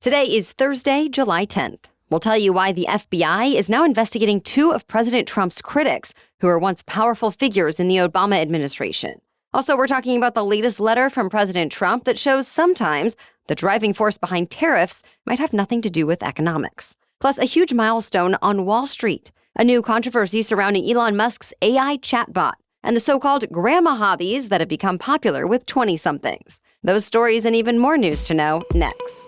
Today is Thursday, July 10th. We'll tell you why the FBI is now investigating two of President Trump's critics who were once powerful figures in the Obama administration. Also, we're talking about the latest letter from President Trump that shows sometimes the driving force behind tariffs might have nothing to do with economics. Plus, a huge milestone on Wall Street, a new controversy surrounding Elon Musk's AI chatbot, and the so-called grandma hobbies that have become popular with 20-somethings. Those stories and even more news to know next.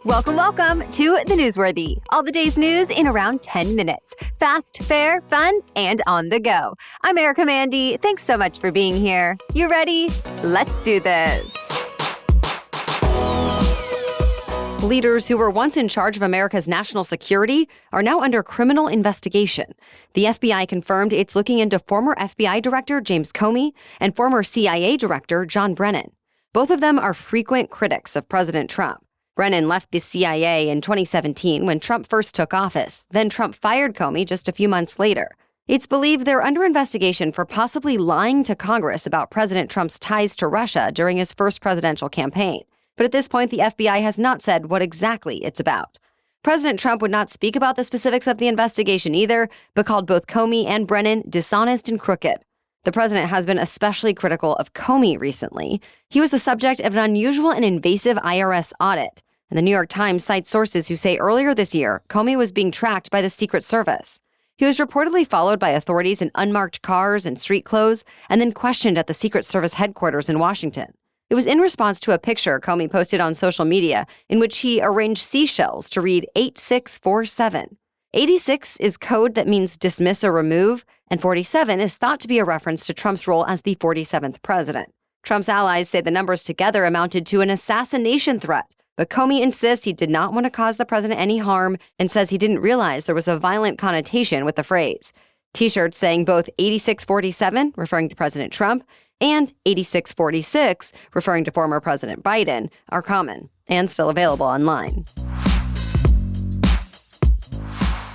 Welcome to The Newsworthy. All the day's news in around 10 minutes. Fast, fair, fun, and on the go. I'm Erica Mandy. Thanks so much for being here. You ready? Let's do this. Leaders who were once in charge of America's national security are now under criminal investigation. The FBI confirmed it's looking into former FBI Director James Comey and former CIA Director John Brennan. Both of them are frequent critics of President Trump. Brennan left the CIA in 2017 when Trump first took office. Then Trump fired Comey just a few months later. It's believed they're under investigation for possibly lying to Congress about President Trump's ties to Russia during his first presidential campaign. But at this point, the FBI has not said what exactly it's about. President Trump would not speak about the specifics of the investigation either, but called both Comey and Brennan dishonest and crooked. The president has been especially critical of Comey recently. He was the subject of an unusual and invasive IRS audit. And the New York Times cites sources who say earlier this year, Comey was being tracked by the Secret Service. He was reportedly followed by authorities in unmarked cars and street clothes, and then questioned at the Secret Service headquarters in Washington. It was in response to a picture Comey posted on social media in which he arranged seashells to read 8647. 86 is code that means dismiss or remove, and 47 is thought to be a reference to Trump's role as the 47th president. Trump's allies say the numbers together amounted to an assassination threat, but Comey insists he did not want to cause the president any harm and says he didn't realize there was a violent connotation with the phrase. T-shirts saying both 8647, referring to President Trump, and 8646, referring to former President Biden, are common and still available online.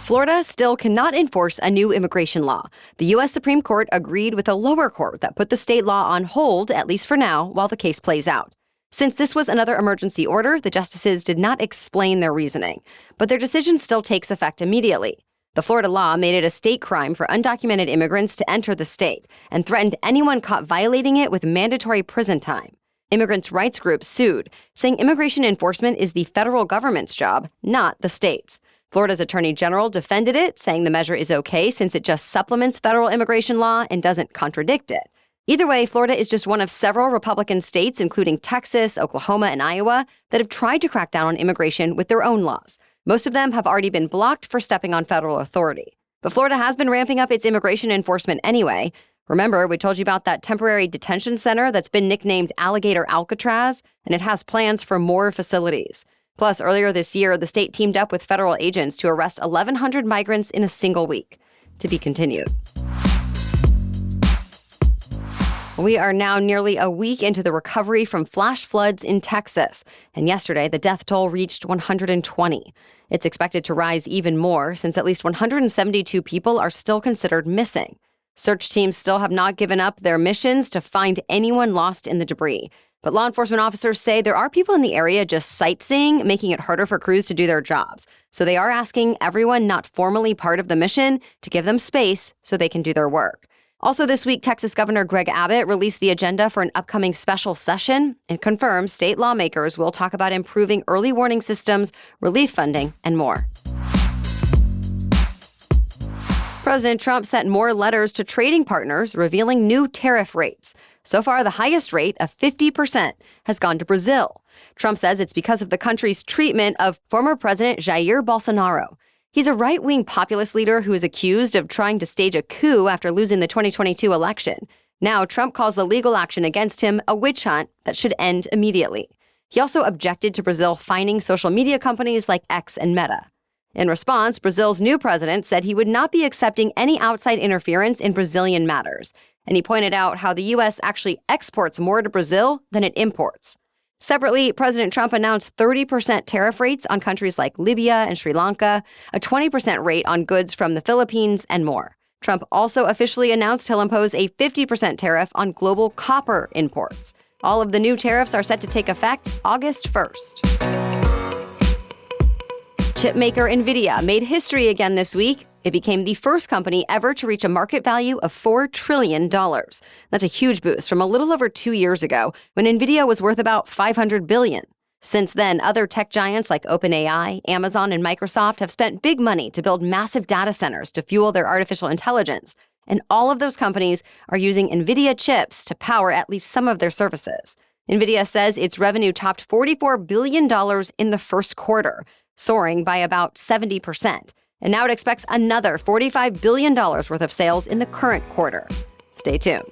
Florida still cannot enforce a new immigration law. The U.S. Supreme Court agreed with a lower court that put the state law on hold, at least for now, while the case plays out. Since this was another emergency order, the justices did not explain their reasoning, but their decision still takes effect immediately. The Florida law made it a state crime for undocumented immigrants to enter the state and threatened anyone caught violating it with mandatory prison time. Immigrants' rights groups sued, saying immigration enforcement is the federal government's job, not the state's. Florida's Attorney General defended it, saying the measure is okay since it just supplements federal immigration law and doesn't contradict it. Either way, Florida is just one of several Republican states, including Texas, Oklahoma, and Iowa, that have tried to crack down on immigration with their own laws. Most of them have already been blocked for stepping on federal authority. But Florida has been ramping up its immigration enforcement anyway. Remember, we told you about that temporary detention center that's been nicknamed Alligator Alcatraz, and it has plans for more facilities. Plus, earlier this year, the state teamed up with federal agents to arrest 1,100 migrants in a single week. To be continued. We are now nearly a week into the recovery from flash floods in Texas, and yesterday the death toll reached 120. It's expected to rise even more since at least 172 people are still considered missing. Search teams still have not given up their missions to find anyone lost in the debris, but law enforcement officers say there are people in the area just sightseeing, making it harder for crews to do their jobs. So they are asking everyone not formally part of the mission to give them space so they can do their work. Also this week, Texas Governor Greg Abbott released the agenda for an upcoming special session and confirmed state lawmakers will talk about improving early warning systems, relief funding, and more. President Trump sent more letters to trading partners revealing new tariff rates. So far, the highest rate of 50% has gone to Brazil. Trump says it's because of the country's treatment of former President Jair Bolsonaro. He's a right-wing populist leader who is accused of trying to stage a coup after losing the 2022 election. Now, Trump calls the legal action against him a witch hunt that should end immediately. He also objected to Brazil fining social media companies like X and Meta. In response, Brazil's new president said he would not be accepting any outside interference in Brazilian matters, and he pointed out how the U.S. actually exports more to Brazil than it imports. Separately, President Trump announced 30% tariff rates on countries like Libya and Sri Lanka, a 20% rate on goods from the Philippines, and more. Trump also officially announced he'll impose a 50% tariff on global copper imports. All of the new tariffs are set to take effect August 1st. Chipmaker Nvidia made history again this week. It became the first company ever to reach a market value of $4 trillion. That's a huge boost from a little over 2 years ago, when Nvidia was worth about $500 billion. Since then, other tech giants like OpenAI, Amazon, and Microsoft have spent big money to build massive data centers to fuel their artificial intelligence. And all of those companies are using Nvidia chips to power at least some of their services. Nvidia says its revenue topped $44 billion in the first quarter, soaring by about 70%. And now it expects another $45 billion worth of sales in the current quarter. Stay tuned.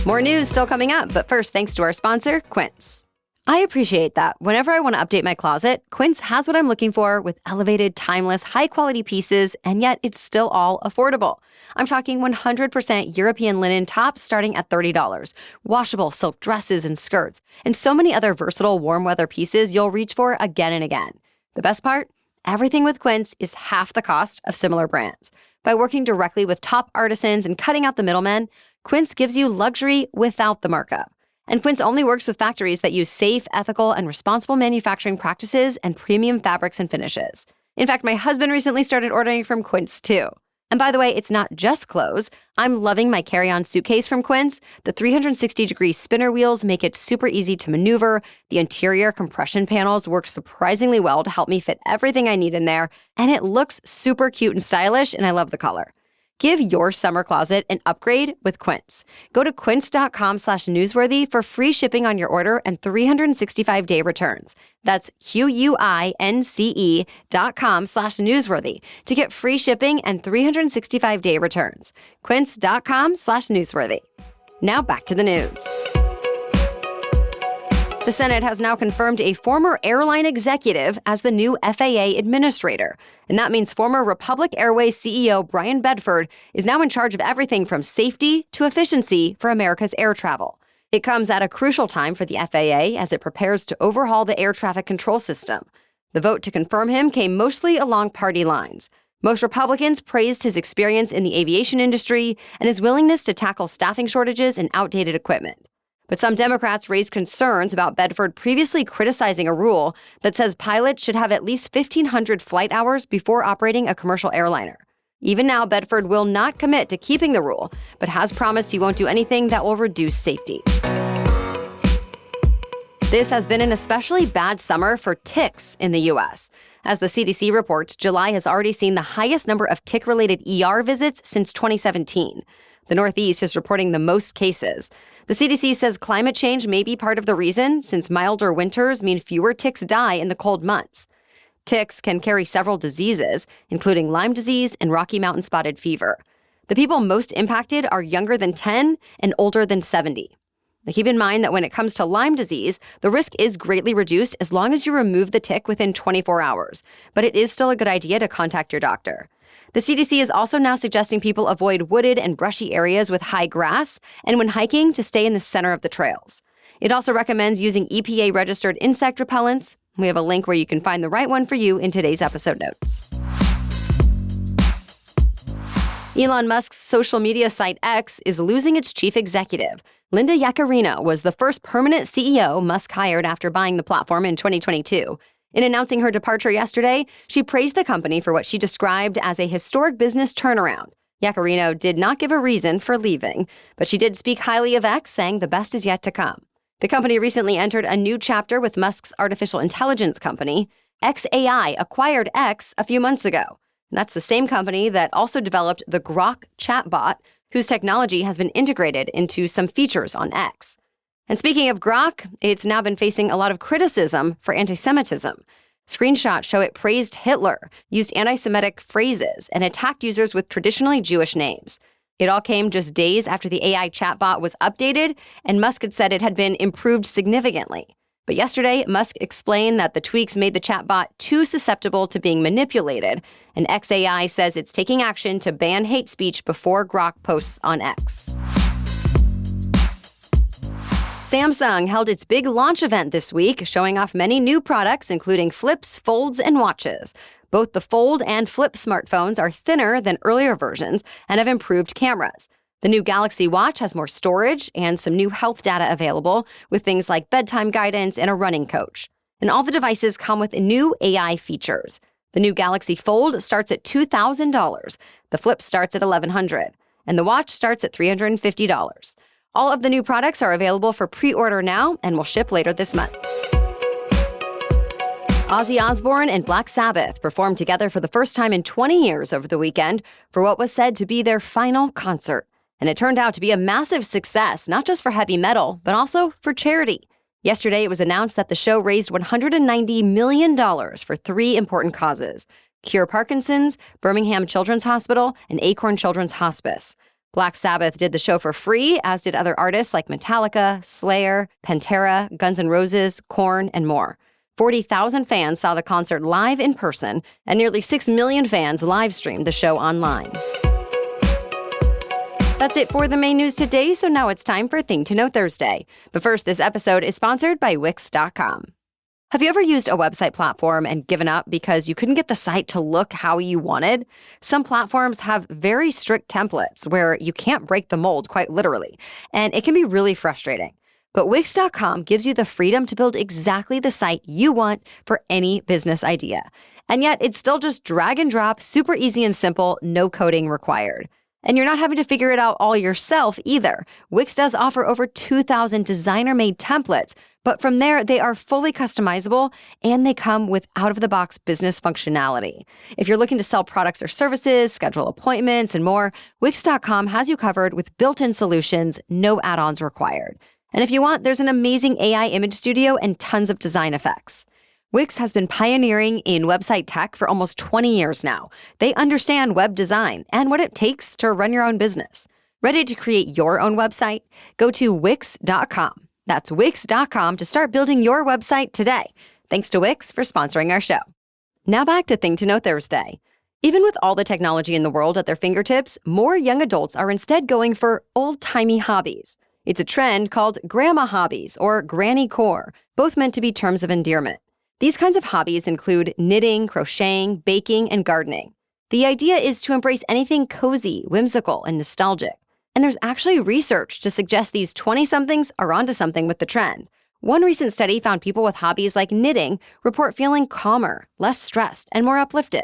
More news still coming up, but first, thanks to our sponsor, Quince. I appreciate that whenever I want to update my closet, Quince has what I'm looking for with elevated, timeless, high-quality pieces, and yet it's still all affordable. I'm talking 100% European linen tops starting at $30, washable silk dresses and skirts, and so many other versatile warm weather pieces you'll reach for again and again. The best part? Everything with Quince is half the cost of similar brands. By working directly with top artisans and cutting out the middlemen, Quince gives you luxury without the markup. And Quince only works with factories that use safe, ethical, and responsible manufacturing practices and premium fabrics and finishes. In fact, my husband recently started ordering from Quince too. And by the way, it's not just clothes. I'm loving my carry-on suitcase from Quince. The 360-degree spinner wheels make it super easy to maneuver. The interior compression panels work surprisingly well to help me fit everything I need in there. And it looks super cute and stylish, and I love the color. Give your summer closet an upgrade with Quince. Go to quince.com/newsworthy for free shipping on your order and 365-day returns. That's QUINCE.com/newsworthy to get free shipping and 365-day returns. Quince.com/newsworthy. Now back to the news. The Senate has now confirmed a former airline executive as the new FAA Administrator. And that means former Republic Airways CEO Brian Bedford is now in charge of everything from safety to efficiency for America's air travel. It comes at a crucial time for the FAA as it prepares to overhaul the air traffic control system. The vote to confirm him came mostly along party lines. Most Republicans praised his experience in the aviation industry and his willingness to tackle staffing shortages and outdated equipment. But some Democrats raised concerns about Bedford previously criticizing a rule that says pilots should have at least 1,500 flight hours before operating a commercial airliner. Even now, Bedford will not commit to keeping the rule, but has promised he won't do anything that will reduce safety. This has been an especially bad summer for ticks in the U.S. As the CDC reports, July has already seen the highest number of tick-related ER visits since 2017. The Northeast is reporting the most cases. The CDC says climate change may be part of the reason, since milder winters mean fewer ticks die in the cold months. Ticks can carry several diseases, including Lyme disease and Rocky Mountain spotted fever. The people most impacted are younger than 10 and older than 70. Now, keep in mind that when it comes to Lyme disease, the risk is greatly reduced as long as you remove the tick within 24 hours. But it is still a good idea to contact your doctor. The CDC is also now suggesting people avoid wooded and brushy areas with high grass, and when hiking, to stay in the center of the trails. It also recommends using EPA-registered insect repellents. We have a link where you can find the right one for you in today's episode notes. Elon Musk's social media site X is losing its chief executive. Linda Yaccarino was the first permanent CEO Musk hired after buying the platform in 2022. In announcing her departure yesterday, she praised the company for what she described as a historic business turnaround. Yaccarino did not give a reason for leaving, but she did speak highly of X, saying the best is yet to come. The company recently entered a new chapter with Musk's artificial intelligence company. xAI acquired X a few months ago. And that's the same company that also developed the Grok chatbot, whose technology has been integrated into some features on X. And speaking of Grok, it's now been facing a lot of criticism for anti-Semitism. Screenshots show it praised Hitler, used anti-Semitic phrases, and attacked users with traditionally Jewish names. It all came just days after the AI chatbot was updated, and Musk had said it had been improved significantly. But yesterday, Musk explained that the tweaks made the chatbot too susceptible to being manipulated, and xAI says it's taking action to ban hate speech before Grok posts on X. Samsung held its big launch event this week, showing off many new products, including flips, folds, and watches. Both the Fold and Flip smartphones are thinner than earlier versions and have improved cameras. The new Galaxy Watch has more storage and some new health data available with things like bedtime guidance and a running coach. And all the devices come with new AI features. The new Galaxy Fold starts at $2,000. The Flip starts at $1,100. And the watch starts at $350. All of the new products are available for pre-order now and will ship later this month. Ozzy Osbourne and Black Sabbath performed together for the first time in 20 years over the weekend for what was said to be their final concert. And it turned out to be a massive success, not just for heavy metal, but also for charity. Yesterday, it was announced that the show raised $190 million for 3 important causes: Cure Parkinson's, Birmingham Children's Hospital, and Acorn Children's Hospice. Black Sabbath did the show for free, as did other artists like Metallica, Slayer, Pantera, Guns N' Roses, Korn, and more. 40,000 fans saw the concert live in person, and nearly 6 million fans live-streamed the show online. That's it for the main news today, so now it's time for Thing to Know Thursday. But first, this episode is sponsored by Wix.com. Have you ever used a website platform and given up because you couldn't get the site to look how you wanted? Some platforms have very strict templates where you can't break the mold, quite literally, and it can be really frustrating. But Wix.com gives you the freedom to build exactly the site you want for any business idea. And yet, it's still just drag and drop, super easy and simple, no coding required. And you're not having to figure it out all yourself either. Wix does offer over 2,000 designer-made templates, but from there, they are fully customizable and they come with out-of-the-box business functionality. If you're looking to sell products or services, schedule appointments, and more, Wix.com has you covered with built-in solutions, no add-ons required. And if you want, there's an amazing AI image studio and tons of design effects. Wix has been pioneering in website tech for almost 20 years now. They understand web design and what it takes to run your own business. Ready to create your own website? Go to Wix.com. That's Wix.com to start building your website today. Thanks to Wix for sponsoring our show. Now back to Thing to Know Thursday. Even with all the technology in the world at their fingertips, more young adults are instead going for old-timey hobbies. It's a trend called grandma hobbies or granny core, both meant to be terms of endearment. These kinds of hobbies include knitting, crocheting, baking, and gardening. The idea is to embrace anything cozy, whimsical, and nostalgic. And there's actually research to suggest these 20-somethings are onto something with the trend. One recent study found people with hobbies like knitting report feeling calmer, less stressed, and more uplifted.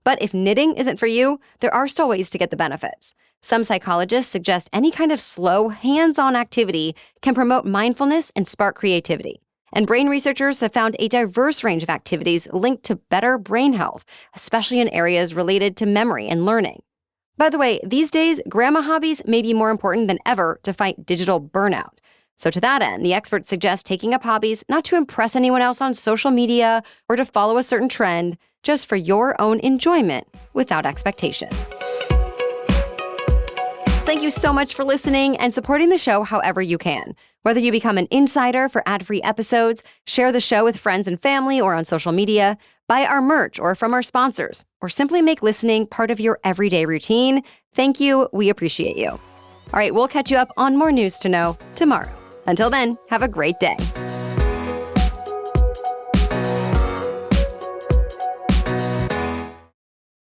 But if knitting isn't for you, there are still ways to get the benefits. Some psychologists suggest any kind of slow, hands-on activity can promote mindfulness and spark creativity. And brain researchers have found a diverse range of activities linked to better brain health, especially in areas related to memory and learning. By the way, these days, grandma hobbies may be more important than ever to fight digital burnout. So to that end, the experts suggest taking up hobbies not to impress anyone else on social media or to follow a certain trend, just for your own enjoyment without expectations. Thank you so much for listening and supporting the show however you can. Whether you become an insider for ad-free episodes, share the show with friends and family or on social media, buy our merch or from our sponsors, or simply make listening part of your everyday routine, thank you. We appreciate you. All right, we'll catch you up on more news to know tomorrow. Until then, have a great day.